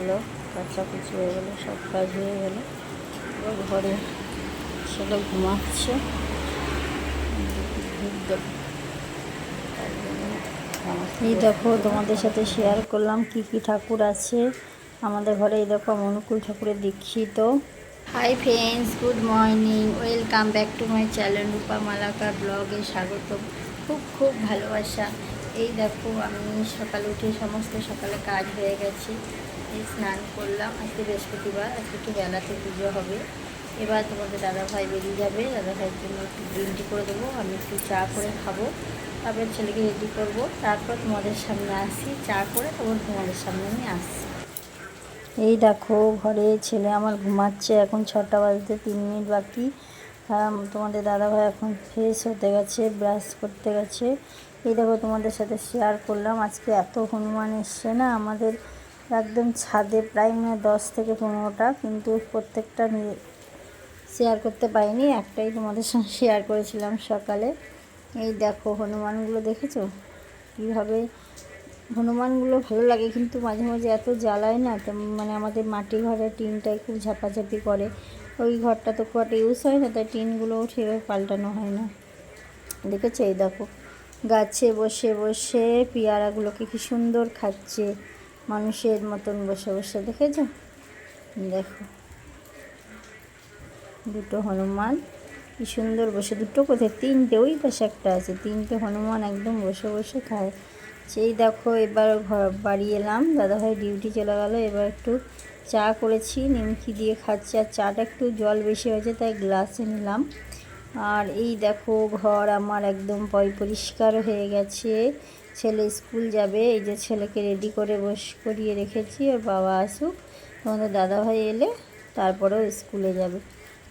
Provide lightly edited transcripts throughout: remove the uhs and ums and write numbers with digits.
গেল, কাচাকুচি হয়ে গেলো, সব কাজ হয়ে গেল। এবার ঘরে ছেলে ঘুমাচ্ছে। এই দেখো তোমাদের সাথে শেয়ার করলাম কি কি ঠাকুর আছে আমাদের ঘরে। এই দেখো অনুকূল ঠাকুরের দীক্ষিত। Hi friends, good morning, welcome back to my channel Rupa Malakar ব্লগে স্বাগত। খুব খুব ভালোবাসা। এই দেখো আমি সকালে উঠে সমস্ত সকালে কাজ হয়ে গেছে। এই স্নান করলাম, আজকে বৃহস্পতিবার, আজকে একটু বেলাতে পুজো হবে। এবার তোমাদের দাদাভাই বেরিয়ে যাবে, দাদাভাইয়ের জন্য একটু গ্রিন টি করে দেবো, আমি একটু চা করে খাবো, তারপর ছেলেকে রেডি করব, তারপর তোমাদের সামনে আসি, চা করে তারপর তোমাদের সামনে আমি আসছি। এই দেখো ঘরে ছেলে আমার ঘুমাচ্ছে, এখন 6টা বাজতে 3 মিনিট বাকি। তোমাদের দাদাভাই এখন ফ্রেশ হতে গেছে, ব্রাশ করতে গেছে। এই দেখো তোমাদের সাথে শেয়ার করলাম, আজকে এত হনুমান এসছে না আমাদের একদম ছাদে, প্রায় 10 থেকে 15টা, কিন্তু প্রত্যেকটা শেয়ার করতে পারিনি, একটাই তোমাদের সঙ্গে শেয়ার করেছিলাম সকালে। এই দেখো হনুমানগুলো দেখেছো কীভাবে, হনুমানগুলো ভালো লাগে, কিন্তু মাঝে মাঝে এত জ্বালায় না, মানে আমাদের মাটি ঘরের টিনটাই খুব ঝাপাঝাপি করে। ওই ঘরটা তো খুব একটা ইউজ হয় না, তাই টিনগুলো উঠে পাল্টানো হয় না। দেখেছো এই দেখো গাছে বসে বসে পেয়ারাগুলোকে কি সুন্দর খাচ্ছে, মানুষের মতন বসে বসে। দেখেছো, দেখো দুটো হনুমান কি সুন্দর বসে, দুটো কোথায়, 3টে, ওই পাশে একটা আছে, 3টে হনুমান একদম বসে বসে খায়। সেই দেখো এবার ঘর বাড়ি এলাম, দাদাভাই ডিউটি চলে গেল। এবার একটু চা করেছি, নিমকি দিয়ে খাচ্ছি, আর চাটা একটু জল বেশি হয়েছে তাই গ্লাসে নিলাম। আর এই দেখো ঘর আমার একদম পরিষ্কার হয়ে গেছে। ছেলে স্কুল যাবে, এই যে ছেলেকে রেডি করে করিয়ে রেখেছি, ওর বাবা আসুক, তোমাদের দাদাভাই এলে তারপরেও স্কুলে যাবে।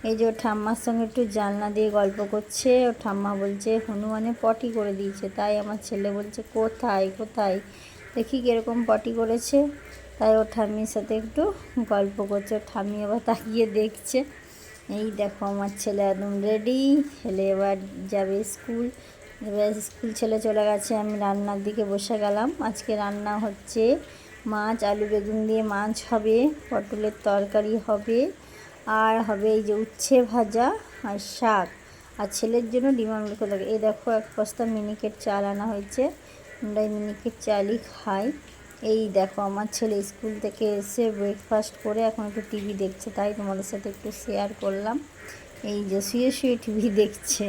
এই যে ওর ঠাম্মার সঙ্গে একটু জানলা দিয়ে গল্প করছে, ওর ঠাম্মা বলছে হনুমানে পটি করে দিয়েছে, তাই আমার ছেলে বলছে কোথায় কোথায়, দেখি কীরকম পটি করেছে, তাই ওর ঠাম্মির সাথে একটু গল্প করছে। ওর ঠাম্মি আবার তাকিয়ে দেখছে। এই দেখো আমার ছেলে একদম রেডি, ছেলে এবার যাবে স্কুল। এবার স্কুল ছেলে চলে গেছে, আমি রান্নার দিকে বসে গেলাম। আজকে রান্না হচ্ছে মাছ, আলু বেগুন দিয়ে মাছ হবে, পটলের তরকারি হবে, আর হবে এই যে উচ্ছে ভাজা আর শাক, আর ছেলের জন্য ডিম আমলেট করে থাকে। এই দেখো 1 বস্তা মিনিকেট চাল আনা হয়েছে, আমরা এই মিনিকেট চালই খাই। এই দেখো আমার ছেলে স্কুল থেকে এসে ব্রেকফাস্ট করে এখন একটু টিভি দেখছে, তাই তোমাদের সাথে একটু শেয়ার করলাম। এই যে শুয়ে শুয়ে টিভি দেখছে,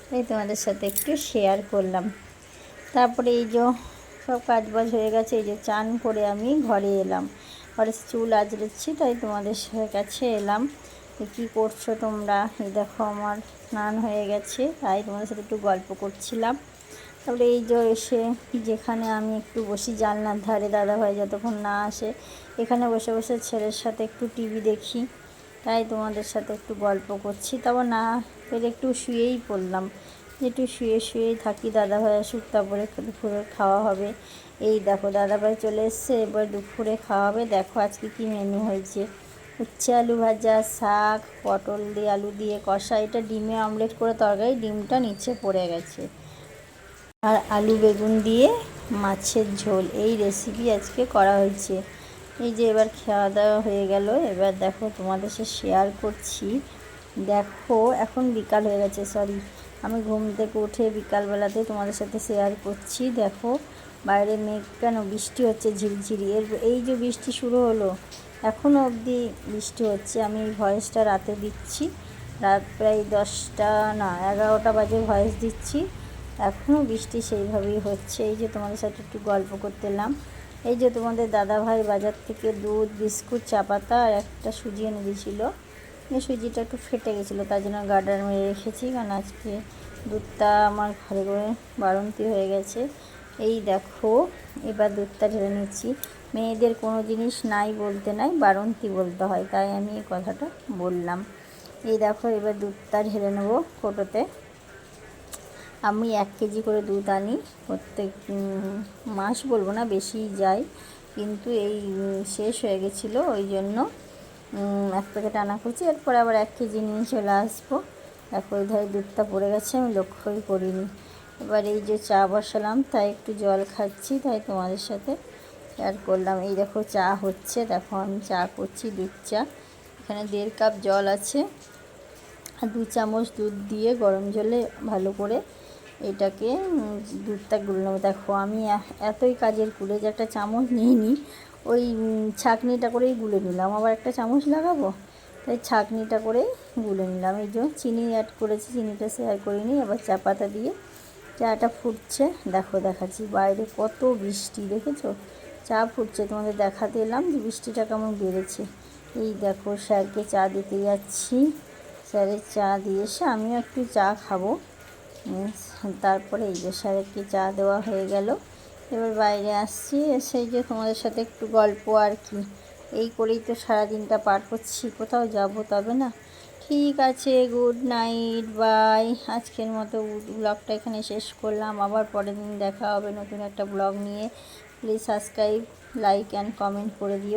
তাই তোমাদের সাথে একটু শেয়ার করলাম। তারপরে এই যে সব কাজবাজ হয়ে গেছে, এই যে চান করে আমি ঘরে এলাম, ঘরে চুল আঁচড়েছি, তাই তোমাদের কাছে এলাম। কী করছো তোমরা? এই দেখো আমার স্নান হয়ে গেছে, তাই তোমাদের সাথে একটু গল্প করছিলাম। তারপরে এই যে এসে যেখানে আমি একটু বসি জানলার ধারে, দাদাভাই যতক্ষণ না আসে এখানে বসে বসে ছেলের সাথে একটু টিভি দেখি, তাই তোমাদের সাথে একটু গল্প করছি। তারপর না পেরে একটু শুয়েই পড়লাম, একটু শুয়ে শুয়েই থাকি, দাদাভাই আসুক তারপরে দুপুরে খাওয়া হবে। এই দেখো দাদাভাই চলে এসছে, এবার দুপুরে খাওয়া হবে। দেখো আজকে কি মেনু হয়েছে, উচ্ছে আলু ভাজা, শাক, পটল দিয়ে আলু দিয়ে কষা, এটা ডিমে অমলেট করে তরকারি, ডিমটা নিচে পড়ে গেছে, আর আলু বেগুন দিয়ে মাছের ঝোল, এই রেসিপি আজকে করা হয়েছে। এই যে এবার খাওয়া দাওয়া হয়ে গেল, এবার দেখো তোমাদের সাথে শেয়ার করছি। দেখো এখন বিকাল হয়ে গেছে, সরি, আমি ঘুম থেকে উঠে বিকালবেলাতে তোমাদের সাথে শেয়ার করছি। দেখো বাইরে মেঘ, কেন বৃষ্টি হচ্ছে ঝিরঝিরি, এই যে বৃষ্টি শুরু হলো, এখনও অবধি বৃষ্টি হচ্ছে। আমি এই ভয়েসটা রাতে দিচ্ছি, রাত প্রায় 10টা না 11টা বাজে ভয়েস দিচ্ছি, এখনও বৃষ্টি সেইভাবেই হচ্ছে। এই যে তোমাদের সাথে একটু গল্প করতে এলাম। এই যে তোমাদের দাদাভাই বাজার থেকে দুধ, বিস্কুট, চা পাতা আর একটা সুজি এনে দিয়েছিলো। এই সুজিটা একটু ফেটে গেছিলো, তার জন্য গার্ডার মেরে রেখেছি, কারণ আজকে দুধটা আমার ঘরে ঘরে বাড়ন্তি হয়ে গেছে। এই দেখো এবার দুধটা ঢেলে নিচ্ছি, মেয়েদের কোনো জিনিস নাই বলতে নাই, বাড়ন্তি বলতে হয়, তাই আমি এই কথাটা বললাম। এই দেখো এবার দুধটা ঢেলে নেবো কোটোতে। আমি 1 কেজি করে দুধ আনি প্রত্যেক মাস, বলবো না বেশি যায়, কিন্তু এই শেষ হয়ে গেছিলো, ওই জন্য 1 প্যাকেট আনা করছি, এরপর আবার 1 কেজি নিয়ে চলে আসবো। দেখো ওই ধারে দুধটা পড়ে গেছে, আমি লক্ষ্যই করিনি। এবার এই যে চা বসালাম, তাই একটু জল খাচ্ছি, তাই তোমাদের সাথে শেয়ার করলাম। এই দেখো চা হচ্ছে, দেখো আমি চা করছি, দুধ চা। এখানে 1.5 কাপ জল আছে আর 2 চামচ দুধ দিয়ে গরম জলে ভালো করে এটাকে দুধটা গুলে নেবো। দেখো আমি এতই কাজের কুলে যে একটা চামচ নিয়ে নিই, ওই ছাঁকনিটা করেই গুলে নিলাম, আবার একটা চামচ লাগাবো, তাই ছাঁকনিটা করেই গুলে নিলাম। এই যে চিনি অ্যাড করেছি, চিনিটা শেয়ার করিনি। আবার চা পাতা দিয়ে চাটা ফুটছে, দেখো দেখাচ্ছি, বাইরে কত বৃষ্টি দেখেছো, চা ফুটছে, তোমাদের দেখাতে এলাম যে বৃষ্টিটা কেমন বেড়েছে। এই দেখো স্যারকে চা দিতে যাচ্ছি, স্যারের চা দিয়ে এসে আমিও একটু চা খাবো। তারপরে এই যে স্যারকে চা দেওয়া হয়ে গেল, এবার বাইরে আসছি, এসে যে তোমাদের সাথে একটু গল্প আর কি, এই করেই তো সারাদিনটা পার করছি, কোথাও যাবো তবে না। ঠিক আছে, গুড নাইট, বাই। আজকের মতো ব্লগটা এখানে শেষ করলাম, আবার পরের দিন দেখা হবে নতুন একটা ব্লগ নিয়ে। Please subscribe, like and comment করে দিও।